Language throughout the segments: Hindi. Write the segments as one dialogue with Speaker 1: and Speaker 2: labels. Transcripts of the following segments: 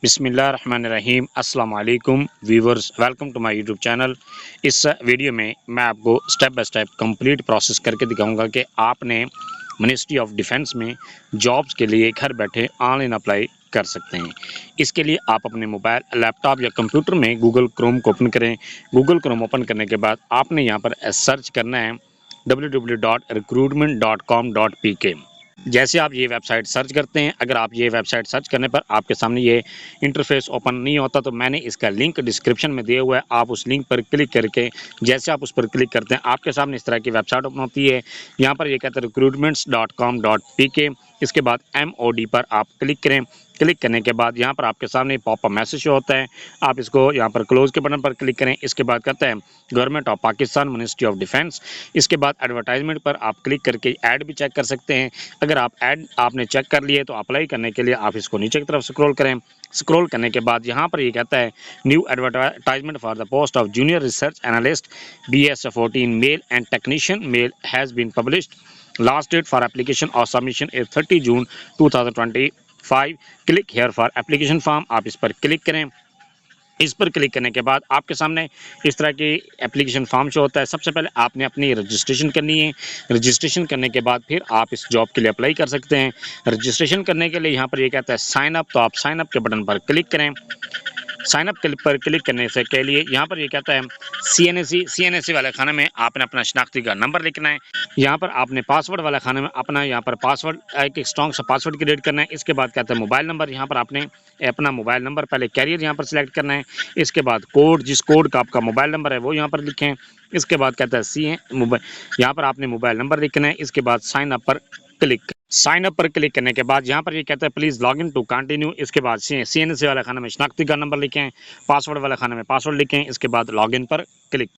Speaker 1: बिस्मिल्लाहिर्रहमानिर्रहीम अस्सलाम वालेकुम viewers, welcome to my YouTube channel. इस वीडियो में मैं आपको step by step complete process करके दिखाऊंगा कि आपने मिनिस्ट्री ऑफ डिफेंस में जॉब्स के लिए घर बैठे ऑनलाइन अप्लाई कर सकते हैं। इसके लिए आप अपने मोबाइल, लैपटॉप या कंप्यूटर में गूगल क्रोम को ओपन करें। गूगल क्रोम ओपन करने के बाद आपने यहाँ पर सर्च करना है www.recruitment.com.pk। जैसे आप ये वेबसाइट सर्च करते हैं, अगर आप ये वेबसाइट सर्च करने पर आपके सामने ये इंटरफेस ओपन नहीं होता तो मैंने इसका लिंक डिस्क्रिप्शन में दिया हुआ है। आप उस लिंक पर क्लिक करके जैसे आप उस पर क्लिक करते हैं आपके सामने इस तरह की वेबसाइट ओपन होती है। यहाँ पर ये कहते हैं recruitments.com.pk। इसके बाद MOD पर आप क्लिक करें। क्लिक करने के बाद यहाँ पर आपके सामने पॉपअप मैसेज शो होता है। आप इसको यहाँ पर क्लोज के बटन पर क्लिक करें। इसके बाद कहता है government of Pakistan, ministry of defence. इसके बाद एडवर्टाइजमेंट पर आप क्लिक करके ऐड भी चेक कर सकते हैं। अगर आप ऐड आपने चेक कर लिए तो अप्लाई करने के लिए आप इसको नीचे की तरफ स्क्रॉल करें। स्क्रॉल करने के बाद यहाँ पर ये कहता है new advertisement for the post of junior research analyst BS14 male and technician male has been published. Last date for application और submission is 30 June 2025। Click here for application form. आप इस पर क्लिक करें। इस पर क्लिक करने के बाद आपके सामने इस तरह की एप्लीकेशन फॉर्म शो होता है। सबसे पहले आपने अपनी रजिस्ट्रेशन करनी है। रजिस्ट्रेशन करने के बाद फिर आप इस जॉब के लिए अप्लाई कर सकते हैं। रजिस्ट्रेशन करने के लिए यहाँ पर ये कहता है साइन अप, तो आप साइन अप के बटन पर क्लिक करें। साइन अप पर क्लिक करने से के लिए यहाँ पर ये कहता है CNSE वाले खाने में आपने अपना शनाख्ती का नंबर लिखना है। यहाँ पर आपने पासवर्ड वाला खाने में अपना यहाँ पर पासवर्ड एक स्ट्रॉन्ग सा पासवर्ड क्रिएट करना है। इसके बाद कहता है मोबाइल नंबर, यहाँ पर आपने अपना मोबाइल नंबर पहले कैरियर यहाँ पर सिलेक्ट करना है। इसके बाद कोड, जिस कोड का आपका मोबाइल नंबर है वो यहाँ पर लिखें। इसके बाद कहता है मोबाइल, यहाँ पर आपने मोबाइल नंबर लिखना है। इसके बाद साइन अप पर क्लिक करने के बाद यहाँ पर ये कहता है please log in to continue. इसके बाद CNSE वाला खाना में शनाख्ती का नंबर लिखें, पासवर्ड वाला खाना में पासवर्ड लिखें। इसके बाद लॉगिन पर क्लिक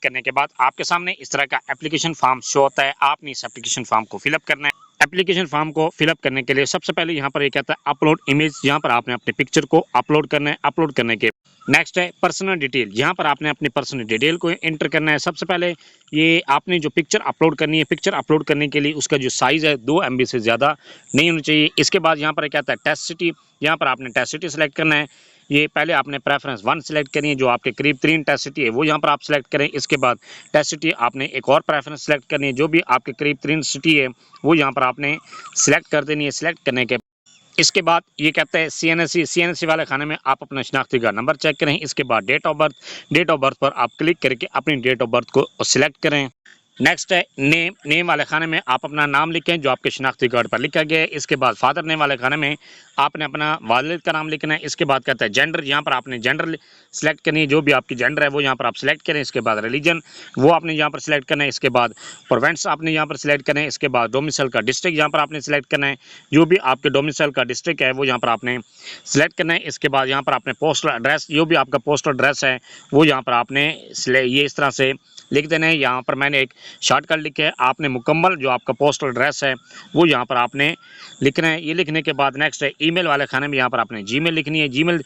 Speaker 1: करने के बाद आपके सामने इस तरह का एप्लीकेशन फॉर्म शो होता है। आपने इस एप्लीकेशन फॉर्म को फिलअप करना है। एप्लीकेशन फॉर्म को फिलअप करने के लिए सबसे पहले यहाँ पर ये कहता है अपलोड इमेज। यहाँ पर आपने अपने पिक्चर को अपलोड करना है। अपलोड करने के नेक्स्ट है पर्सनल डिटेल। यहाँ पर आपने अपनी पर्सनल डिटेल को एंटर करना है। सबसे पहले ये आपने जो पिक्चर अपलोड करनी है, पिक्चर अपलोड करने के लिए उसका जो साइज़ है 2 MB से ज़्यादा नहीं होनी चाहिए। इसके बाद यहाँ पर कहता है टेस्ट सिटी। यहाँ पर आपने टेस्ट सिटी सेलेक्ट करना है। ये पहले आपने प्रेफरेंस 1 सेलेक्ट करनी है, जो आपके करीब 3 टेस्ट सिटी है वो यहाँ पर आप सेलेक्ट करें। इसके बाद टेस्ट सिटी आपने एक और प्रेफरेंस सेलेक्ट करनी है, जो भी आपके करीब 3 सिटी है वो यहाँ पर आपने सेलेक्ट कर देनी है। सेलेक्ट करने के इसके बाद ये कहता है CNSE वाले खाने में आप अपना शनाख्ती का नंबर चेक करें। इसके बाद डेट ऑफ बर्थ पर आप क्लिक करके अपनी डेट ऑफ बर्थ को सिलेक्ट करें। नेक्स्ट है नेम वाले खाने में आप अपना नाम लिखें जो आपके शनाख्ती कार्ड पर लिखा गया है। इसके बाद फादर नेम वाले खाने में आपने अपना वालिद का नाम लिखना है। इसके बाद कहता है जेंडर, यहाँ पर आपने जेंडर सेलेक्ट करनी है, जो भी आपकी जेंडर है वो यहाँ पर आप सिलेक्ट करें। इसके बाद रिलीजन वो आपने यहाँ पर सिलेक्ट करना है। इसके बाद प्रोवेंस आपने यहाँ पर सिलेक्ट करना है। इसके बाद डोमिसाइल का डिस्ट्रिक्ट यहाँ पर आपने सिलेक्ट करना है, जो भी आपके डोमिसाइल का डिस्ट्रिक्ट है वो यहाँ पर आपने सिलेक्ट करना है। इसके बाद यहाँ पर आपने पोस्टल एड्रेस, जो भी आपका पोस्टल एड्रेस है वो यहाँ पर आपने ये इस तरह से लिख देना है। यहाँ पर मैंने एक शॉर्टकट लिखे है, आपने मुकम्मल जो आपका पोस्टल एड्रेस है वो यहाँ पर आपने लिखना है। ये लिखने के बाद नेक्स्ट है ईमेल वाले खाने में यहाँ पर आपने जीमेल लिखनी है। जीमेल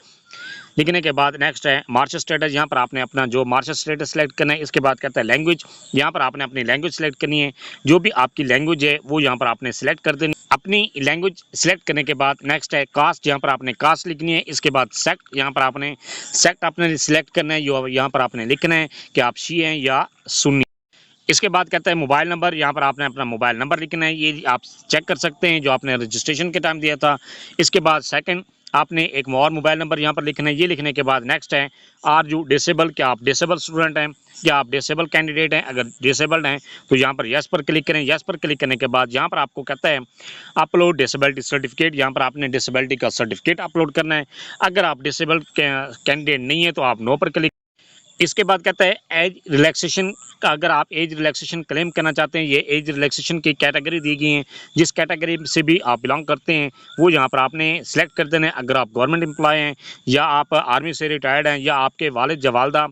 Speaker 1: लिखने के बाद नेक्स्ट है मार्शल स्टेटस। यहाँ पर आपने अपना जो मार्शल स्टेटस सेलेक्ट करना है। इसके बाद कहता है लैंग्वेज, यहाँ पर आपने अपनी लैंग्वेज सेलेक्ट करनी है, जो भी आपकी लैंग्वेज है वो यहाँ पर आपने सेलेक्ट कर देनी। अपनी लैंग्वेज सेलेक्ट करने के बाद नेक्स्ट है कास्ट, यहाँ पर आपने कास्ट लिखनी है। इसके बाद सेक्ट, यहाँ पर आपने सेक्ट अपने सिलेक्ट करना है, जो यहाँ पर आपने लिखना है कि आप शी हैं या सुन्नी। इसके बाद कहता है मोबाइल नंबर, यहाँ पर आपने अपना मोबाइल नंबर लिखना है, ये आप चेक कर सकते हैं जो आपने रजिस्ट्रेशन के टाइम दिया था। इसके बाद सेकंड आपने एक और मोबाइल नंबर यहाँ पर लिखना है। ये लिखने के बाद नेक्स्ट है आर यू डिसेबल, क्या आप डिसेबल स्टूडेंट हैं या आप डिसेबल कैंडिडेट हैं। अगर डिसेबल्ड हैं तो यहाँ पर यस पर क्लिक करें। यस पर क्लिक करने के बाद यहाँ पर आपको कहता है अपलोड डिसेबिलिटी सर्टिफिकेट, यहाँ पर आपने डिसेबिलिटी का सर्टिफिकेट अपलोड करना है। अगर आप डिसेबल कैंडिडेट नहीं है तो आप नो पर क्लिक। इसके बाद कहता है एज रिलैक्सेशन का, अगर आप एज रिलैक्सेशन क्लेम करना चाहते हैं, ये एज रिलैक्सेशन की कैटेगरी दी गई है, जिस कैटेगरी से भी आप बिलोंग करते हैं वो यहाँ पर आपने सेलेक्ट कर देना है। अगर आप गवर्नमेंट एम्प्लॉय हैं या आप आर्मी से रिटायर्ड हैं या आपके वालिद या वालदा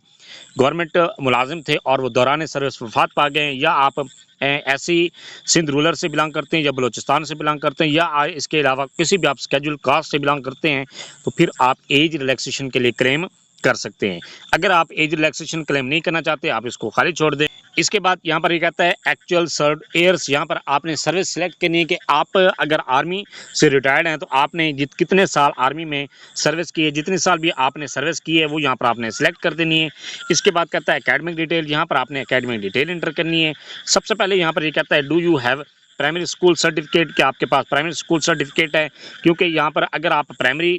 Speaker 1: गवर्नमेंट मुलाजिम थे और वो दौरान सर्विस वफात पा गए हैं, या आप ऐसी सिंध रूरल से बिलोंग करते हैं या बलूचिस्तान से बिलोंग करते हैं, या इसके अलावा किसी भी आप स्केड्यूल कास्ट से बिलोंग करते हैं, तो फिर आप एज रिलैक्सेशन के लिए क्लेम कर सकते हैं। अगर आप एज रिलैक्सेशन क्लेम नहीं करना चाहते आप इसको खाली छोड़ दें। इसके बाद यहाँ पर ये कहता है एक्चुअल सर्व ईयर्स, यहाँ पर आपने सर्विस सेलेक्ट करनी है कि आप अगर आर्मी से रिटायर्ड हैं तो आपने कितने साल आर्मी में सर्विस की है, जितने साल भी आपने सर्विस की है वो यहाँ पर आपने सेलेक्ट कर देनी है। इसके बाद कहता है एकेडमिक डिटेल, यहाँ पर आपने एकेडमिक डिटेल इंटर करनी है। सबसे पहले यहाँ पर ये कहता है do you have primary school certificate, कि आपके पास प्राइमरी स्कूल सर्टिफिकेट है, क्योंकि यहाँ पर अगर आप प्राइमरी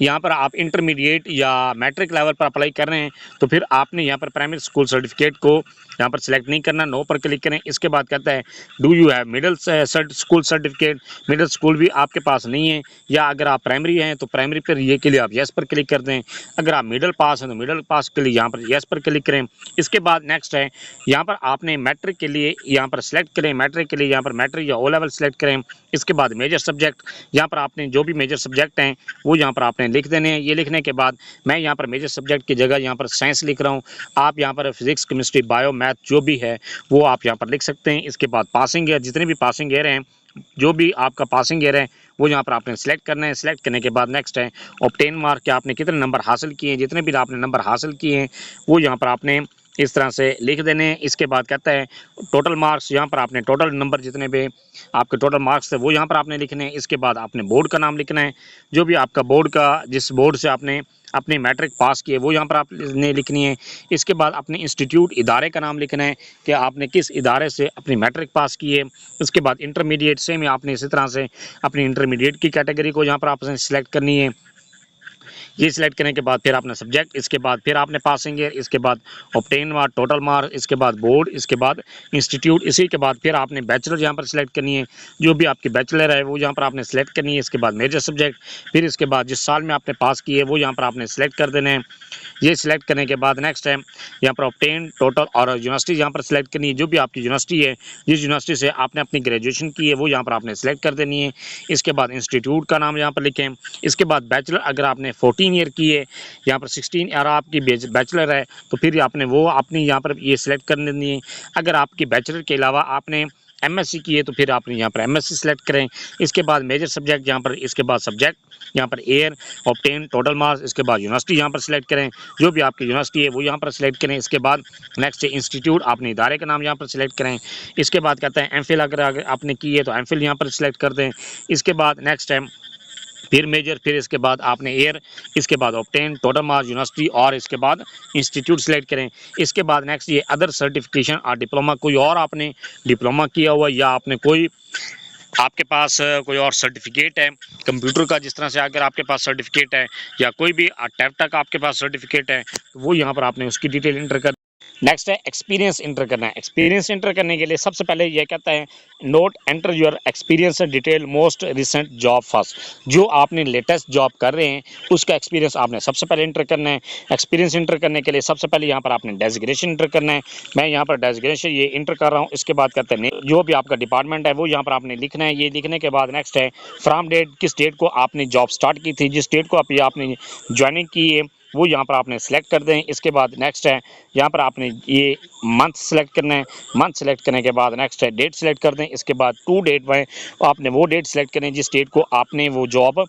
Speaker 1: यहाँ पर आप इंटरमीडिएट या मैट्रिक लेवल पर अप्लाई कर रहे हैं तो फिर आपने यहाँ पर प्राइमरी स्कूल सर्टिफिकेट को यहाँ पर सिलेक्ट नहीं करना, नो पर क्लिक करें। इसके बाद कहता है do you have middle school certificate, middle school भी आपके पास नहीं है, या अगर आप प्राइमरी हैं तो प्राइमरी पर ये के लिए आप येस पर क्लिक कर दें। अगर आप मिडिल पास हैं तो मिडिल पास के लिए यहाँ पर येस पर क्लिक करें। इसके बाद नेक्स्ट है यहाँ पर आपने मैट्रिक के लिए यहाँ पर सेलेक्ट करें, मैट्रिक के लिए यहाँ पर मैट्रिक या ओ लेवल सेलेक्ट करें। इसके बाद मेजर सब्जेक्ट, यहाँ पर आपने जो भी मेजर सब्जेक्ट हैं वो यहाँ पर आपने लिख देने हैं। ये लिखने के बाद मैं यहाँ पर मेजर सब्जेक्ट की जगह यहाँ पर साइंस लिख रहा हूँ, आप यहाँ पर फिजिक्स केमिस्ट्री बायो मैथ जो भी है वो आप यहाँ पर लिख सकते हैं। इसके बाद पासिंग ईयर, जितने भी पासिंग ईयर हैं, जो भी आपका पासिंग ईयर है वो यहाँ पर आपने सेलेक्ट करना है। सेलेक्ट करने के बाद नेक्स्ट है ऑब्टेन मार्क, कि आपने कितने नंबर हासिल किए हैं, जितने भी आपने नंबर हासिल किए हैं वो यहाँ पर आपने इस तरह से लिख देने हैं। इसके बाद कहता है टोटल मार्क्स, यहाँ पर आपने टोटल नंबर जितने भी आपके टोटल मार्क्स थे वो यहाँ पर आपने लिखने हैं। इसके बाद आपने बोर्ड का नाम लिखना है, जो भी आपका बोर्ड का जिस बोर्ड से आपने अपनी मैट्रिक पास की है वो यहाँ पर आपने लिखनी है। इसके बाद अपने इंस्टीट्यूट इदारे का नाम लिखना है कि आपने किस इदारे से अपनी मैट्रिक पास की है। उसके बाद इंटरमीडिएट से में आपने इसी तरह से अपनी इंटरमीडिएट की कैटेगरी को यहाँ पर आपने सेलेक्ट करनी है। ये सिलेक्ट करने के बाद फिर आपने सब्जेक्ट, इसके बाद फिर आपने पासिंग ईयर, इसके बाद ऑब्टेन मार्क, टोटल मार्क, इसके बाद बोर्ड, इसके बाद इंस्टीट्यूट, इसी के बाद फिर आपने बैचलर यहाँ पर सिलेक्ट करनी है, जो भी आपकी बैचलर है वो यहाँ पर आपने सेलेक्ट करनी है। इसके बाद मेजर सब्जेक्ट, फिर इसके बाद जिस साल में आपने पास की है वो यहाँ पर आपने सेलेक्ट कर देना है। ये सिलेक्ट करने के बाद नेक्स्ट है यहाँ पर ऑब्टेन टोटल और यूनिवर्सिटी यहाँ पर सिलेक्ट करनी है, जो भी आपकी यूनिवर्सिटी है जिस यूनिवर्सिटी से आपने अपनी ग्रेजुएशन की है वो यहाँ पर आपने सेलेक्ट कर देनी है। इसके बाद इंस्टीट्यूट का नाम यहाँ पर लिखें। इसके बाद बैचलर अगर आपने 14 ईयर की है, यहाँ पर 16 ईयर आपकी बैचलर है तो फिर आपने वो अपनी यहाँ पर ये सिलेक्ट कर देनी है। अगर आपकी बैचलर के अलावा आपने एमएससी की है तो फिर आपने यहाँ पर एमएससी सेलेक्ट करें। इसके बाद मेजर सब्जेक्ट यहाँ पर, इसके बाद सब्जेक्ट यहाँ per year, obtain total marks, इसके बाद यूनिवर्सिटी यहाँ पर सिलेक्ट करें, जो भी आपकी यूनिवर्सिटी है वो यहाँ पर सिलेक्ट करें। इसके बाद नेक्स्ट है इंस्टीट्यूट, आपने इदारे का नाम यहाँ पर सिलेक्ट करें। इसके बाद कहते हैं एमफिल अगर आपने की है तो एमफिल यहाँ पर सिलेक्ट कर दें। इसके बाद नेक्स्ट है फिर मेजर, फिर इसके बाद आपने ईयर, इसके बाद ऑब्टेन टोटल मार्क्स, यूनिवर्सिटी और इसके बाद इंस्टीट्यूट सेलेक्ट करें। इसके बाद नेक्स्ट ये अदर सर्टिफिकेशन और डिप्लोमा, कोई और आपने डिप्लोमा किया हुआ या आपने कोई आपके पास कोई और सर्टिफिकेट है कंप्यूटर का, जिस तरह से अगर आपके पास सर्टिफिकेट है या कोई भी टैब का आपके पास सर्टिफिकेट है तो वो यहाँ पर आपने उसकी डिटेल इंटर कर। नेक्स्ट है एक्सपीरियंस इंटर करना है। एक्सपीरियंस इंटर करने के लिए सबसे पहले यह कहता है note enter your experience detail most recent job first, जो आपने लेटेस्ट जॉब कर रहे हैं उसका एक्सपीरियंस आपने सबसे पहले इंटर करना है। एक्सपीरियंस इंटर करने के लिए सबसे पहले यहाँ पर आपने डेजिग्नेशन इंटर करना है। मैं यहाँ पर डेजिग्नेशन ये इंटर कर रहा हूँ। इसके बाद कहते हैं जो भी आपका डिपार्टमेंट है वो यहाँ पर आपने लिखना है। ये लिखने के बाद नेक्स्ट है फ्रॉम डेट, किस डेट को आपने जॉब स्टार्ट की थी, जिस डेट को आपने ज्वाइनिंग की है वो यहाँ पर आपने सेलेक्ट कर दें। इसके बाद नेक्स्ट है यहाँ पर आपने ये मंथ सेलेक्ट करना है। मंथ सेलेक्ट करने के बाद नेक्स्ट है डेट सेलेक्ट कर दें। इसके बाद टू डेट में आपने वो डेट सेलेक्ट करें जिस डेट को आपने वो जॉब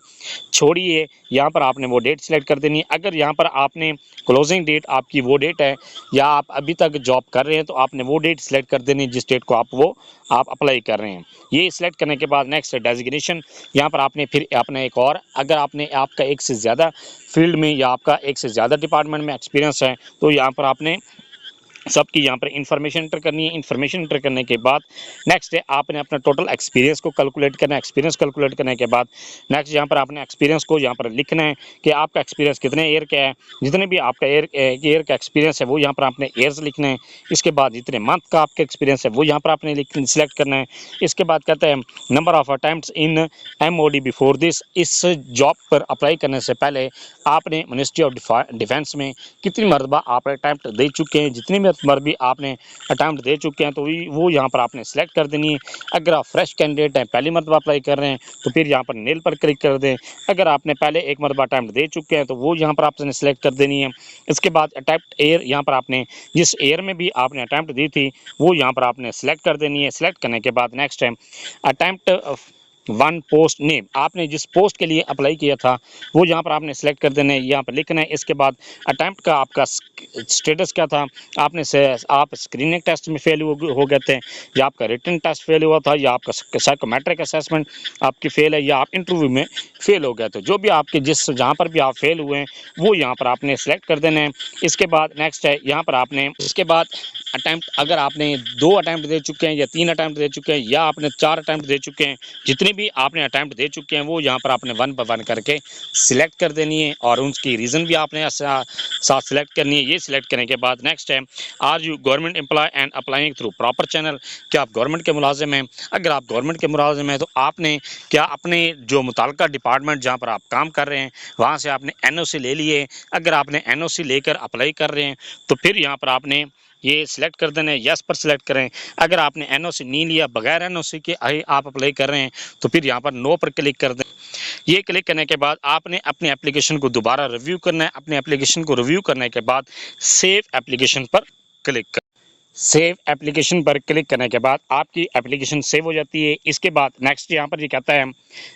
Speaker 1: छोड़ी है, यहाँ पर आपने वो डेट सेलेक्ट कर देनी है। अगर यहाँ पर आपने क्लोजिंग डेट आपकी वो डेट है या आप अभी तक जॉब कर रहे हैं तो आपने वो डेट सेलेक्ट कर देनी है जिस डेट को आप अप्लाई कर रहे हैं। ये सिलेक्ट करने के बाद नेक्स्ट है डेजिग्नेशन, यहाँ पर आपने फिर अपने एक और, अगर आपने आपका एक से ज़्यादा फील्ड में या आपका एक से ज़्यादा डिपार्टमेंट में एक्सपीरियंस है तो यहाँ पर आपने सबकी यहाँ पर इंफॉर्मेशन इंटर करनी है। इंफॉर्मेशन इंटर करने के बाद नेक्स्ट है आपने अपना टोटल एक्सपीरियंस को कैलकुलेट करना है। एक्सपीरियंस कैलकुलेट करने के बाद नेक्स्ट यहाँ पर आपने एक्सपीरियंस को यहाँ पर लिखना है कि आपका एक्सपीरियंस कितने ईयर का है। जितने भी आपका ईयर का एक्सपीरियंस है वो यहाँ पर आपने ईयर्स लिखना है। इसके बाद जितने मंथ का आपका एक्सपीरियंस है वो यहाँ पर आपने सिलेक्ट करना है। इसके बाद कहते हैं number of attempts in MOD before this, इस जॉब पर अप्लाई करने से पहले आपने मिनिस्ट्री ऑफ डिफेंस में कितनी मरतबा आप अटैम्प्ट दे चुके हैं। जितनी मर भी आपने अटैम्प्ट दे चुके हैं तो वो यहाँ पर आपने सेलेक्ट कर देनी है। अगर आप फ्रेश कैंडिडेट हैं, पहली मरतबा अप्लाई कर रहे हैं तो फिर यहाँ पर नील पर क्लिक कर दें। अगर आपने पहले एक मरतबा अटैम्प्ट दे चुके हैं तो वो यहाँ पर आपने सेलेक्ट कर देनी है। इसके बाद अटैम्प्ट एयर, यहाँ पर आपने जिस एयर में भी आपने अटैम्प्ट दी थी वो यहाँ पर आपने सेलेक्ट कर देनी है। सेलेक्ट करने के बाद next time attempt one post name, आपने जिस पोस्ट के लिए अप्लाई किया था वो यहाँ पर आपने सेलेक्ट कर देना है, यहाँ पर लिखना है। इसके बाद अटैम्प्ट का आपका स्टेटस क्या था, आपने से आप स्क्रीनिंग टेस्ट में फेल हो गए थे, या आपका रिटन टेस्ट फेल हुआ था, या आपका साइकोमेट्रिक असेसमेंट आपकी फेल है, या आप इंटरव्यू में फेल हो गए थे। जो भी आपके जिस जहाँ पर भी आप फेल हुए हैं वो यहाँ पर आपने सेलेक्ट कर देना है। इसके बाद नेक्स्ट है यहाँ पर आपने, इसके बाद अटैम्प्ट, अगर आपने 2 अटैम्प्ट दे चुके हैं या 3 अटैम्प्ट दे चुके हैं या आपने 4 अटैम्प्ट दे चुके हैं, जितने भी आपने अटैम्प्ट दे चुके हैं वो यहाँ पर आपने 1 बाय 1 करके सिलेक्ट कर देनी है, और उनकी रीज़न भी आपने साथ सिलेक्ट करनी है। ये सिलेक्ट करने के बाद नेक्स्ट है, are you government employ and applying through proper channel, क्या आप गवर्नमेंट के मुलाजिम हैं। अगर आप गवर्नमेंट के मुलाजिम हैं तो आपने क्या अपने जो मुताल्लिका डिपार्टमेंट जहाँ पर आप काम कर रहे हैं वहाँ से आपने NOC ले लिए। अगर आपने NOC लेकर अप्लाई कर रहे हैं तो फिर यहाँ पर आपने ये सिलेक्ट कर देना है, यस पर सिलेक्ट करें। अगर आपने NOC नहीं लिया, बगैर NOC के आप अप्लाई कर रहे हैं तो फिर यहाँ पर नो पर क्लिक कर दें। ये क्लिक करने के बाद आपने अपनी एप्लीकेशन को दोबारा रिव्यू करना है। अपने एप्लीकेशन को रिव्यू करने के बाद सेव एप्लीकेशन पर क्लिक कर, सेव एप्लीकेशन पर क्लिक करने के बाद आपकी एप्लीकेशन सेव हो जाती है। इसके बाद नेक्स्ट यहाँ पर ये कहता है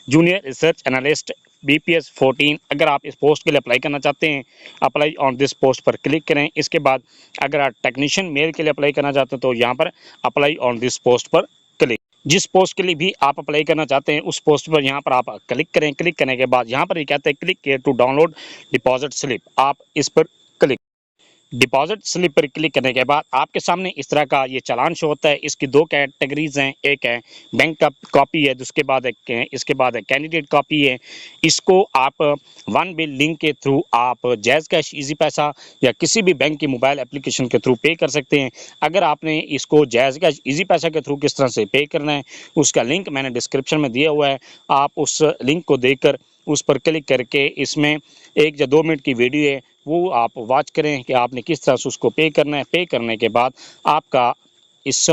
Speaker 1: जूनियर रिसर्च एनालिस्ट BPS 14, अगर आप इस पोस्ट के लिए अप्लाई करना चाहते हैं अप्लाई ऑन दिस पोस्ट पर क्लिक करें। इसके बाद अगर आप टेक्नीशियन मेल के लिए अप्लाई करना चाहते हैं तो यहाँ पर अप्लाई ऑन दिस पोस्ट पर क्लिक, जिस पोस्ट के लिए भी आप अप्लाई करना चाहते हैं उस पोस्ट पर यहाँ पर आप क्लिक करें। क्लिक करने के बाद यहाँ पर ये कहते हैं click here to download deposit slip, आप इस पर क्लिक, डिपॉजिट स्लिप पर क्लिक करने के बाद आपके सामने इस तरह का ये चालान शो होता है। इसकी 2 कैटेगरीज हैं, एक है बैंक का कॉपी है, उसके बाद इसके बाद है कैंडिडेट कॉपी है। इसको आप वन बिल लिंक के थ्रू आप जैज़ कैश, इजी पैसा या किसी भी बैंक की मोबाइल एप्लीकेशन के थ्रू पे कर सकते हैं। अगर आपने इसको जैज़ कैश, इजी पैसा के थ्रू किस तरह से पे करना है उसका लिंक मैंने डिस्क्रिप्शन में दिया हुआ है, आप उस लिंक को देखकर उस पर क्लिक करके इसमें 1 या 2 मिनट की वीडियो है वो आप वॉच करें कि आपने किस तरह से उसको पे करना है। पे करने के बाद आपका इस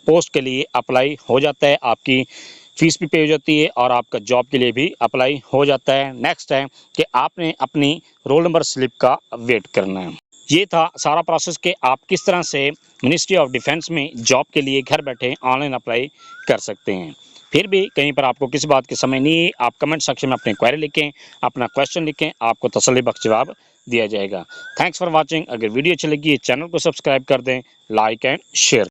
Speaker 1: पोस्ट के लिए अप्लाई हो जाता है, आपकी फ़ीस भी पे हो जाती है और आपका जॉब के लिए भी अप्लाई हो जाता है। नेक्स्ट है कि आपने अपनी रोल नंबर स्लिप का वेट करना है। ये था सारा प्रोसेस कि आप किस तरह से मिनिस्ट्री ऑफ डिफेंस में जॉब के लिए घर बैठे ऑनलाइन अप्लाई कर सकते हैं। फिर भी कहीं पर आपको किसी बात की समझ नहीं है, आप कमेंट सेक्शन में अपनी क्वेरी लिखें, अपना क्वेश्चन लिखें, आपको तसल्ली बख्श जवाब दिया जाएगा। Thanks for watching. अगर वीडियो अच्छी लगी चैनल को सब्सक्राइब कर दें, लाइक एंड शेयर।